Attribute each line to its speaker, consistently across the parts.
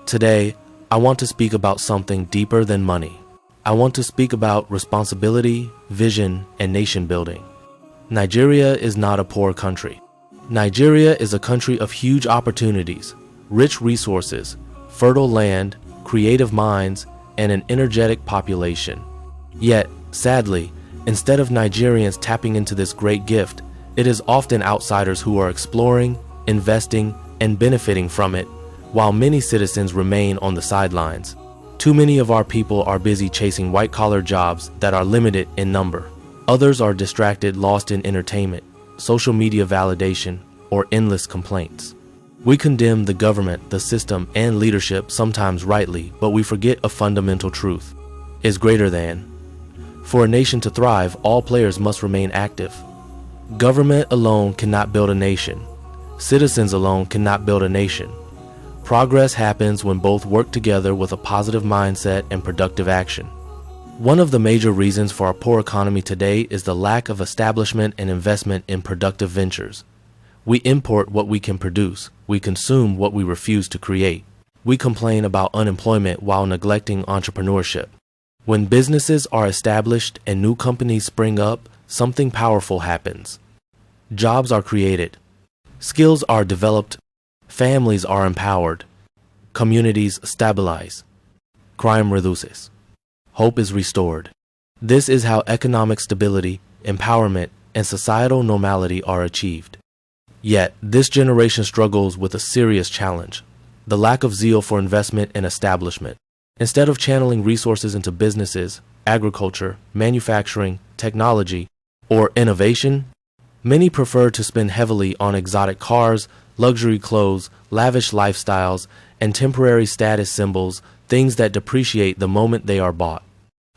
Speaker 1: Today, I want to speak about something deeper than money. I want to speak about responsibility, vision, and nation building. Nigeria is not a poor country. Nigeria is a country of huge opportunities, rich resources, fertile land, creative minds, and an energetic population. Yet, sadly, instead of Nigerians tapping into this great gift, it is often outsiders who are exploring, investing, and benefiting from it, while many citizens remain on the sidelines. Too many of our people are busy chasing white-collar jobs that are limited in number. Others are distracted, lost in entertainment, social media validation, or endless complaints. We condemn the government, the system, and leadership, sometimes rightly, but we forget a fundamental truth: is greater than. For a nation to thrive, all players must remain active. Government alone cannot build a nation. Citizens alone cannot build a nation. Progress happens when both work together with a positive mindset and productive action. One of the major reasons for our poor economy today is the lack of establishment and investment in productive ventures. We import what we can produce. We consume what we refuse to create. We complain about unemployment while neglecting entrepreneurship. When businesses are established and new companies spring up, something powerful happens. Jobs are created. Skills are developed. Families are empowered. Communities stabilize. Crime reduces. Hope is restored. This is how economic stability, empowerment, and societal normality are achieved. Yet, this generation struggles with a serious challenge: the lack of zeal for investment and establishment. Instead of channeling resources into businesses, agriculture, manufacturing, technology, or innovation, many prefer to spend heavily on exotic cars, luxury clothes, lavish lifestyles, and temporary status symbols, things that depreciate the moment they are bought.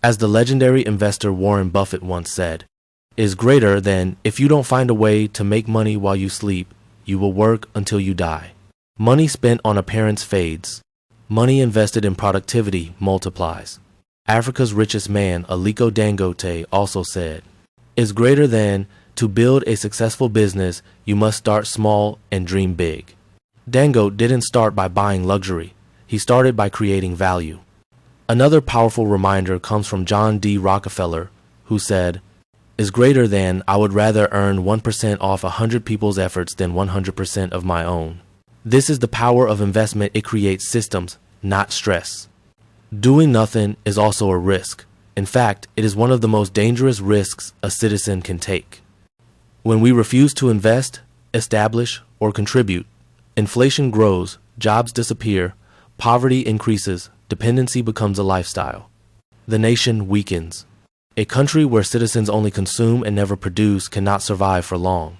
Speaker 1: As the legendary investor Warren Buffett once said, "Is greater than if you don't find a way to make money while you sleep, you will work until you die." Money spent on appearance fades. Money invested in productivity multiplies. Africa's richest man, Aliko Dangote, also said, "Is greater than to build a successful business, you must start small and dream big." Dangote didn't start by buying luxury. He started by creating value. Another powerful reminder comes from John D. Rockefeller, who said, "Is greater than I would rather earn 1% off 100 people's efforts than 100% of my own." This is the power of investment. It creates systems, not stress. Doing nothing is also a risk. In fact, it is one of the most dangerous risks a citizen can take. When we refuse to invest, establish, or contribute, inflation grows, jobs disappear, poverty increases, dependency becomes a lifestyle. The nation weakens. A country where citizens only consume and never produce cannot survive for long.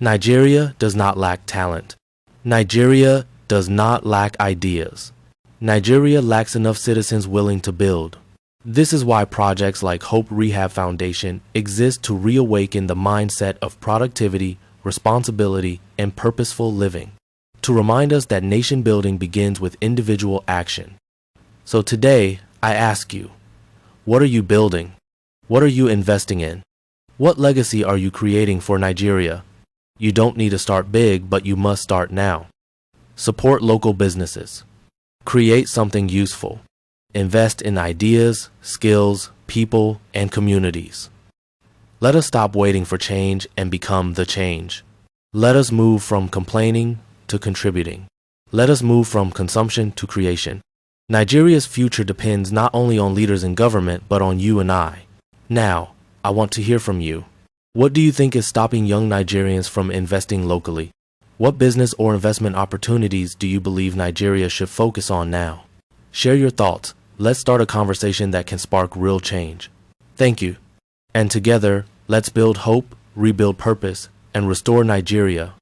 Speaker 1: Nigeria does not lack talent. Nigeria does not lack ideas. Nigeria lacks enough citizens willing to build. This is why projects like Hope Rehab Foundation exist to reawaken the mindset of productivity, responsibility, and purposeful living, to remind us that nation building begins with individual action. So today, I ask you, what are you building? What are you investing in? What legacy are you creating for Nigeria? You don't need to start big, but you must start now. Support local businesses. Create something useful. Invest in ideas, skills, people, and communities. Let us stop waiting for change and become the change. Let us move from complaining to contributing. Let us move from consumption to creation. Nigeria's future depends not only on leaders in government, but on you and I. Now, I want to hear from you. What do you think is stopping young Nigerians from investing locally? What business or investment opportunities do you believe Nigeria should focus on now? Share your thoughts. Let's start a conversation that can spark real change. Thank you. And together, let's build hope, rebuild purpose, and restore Nigeria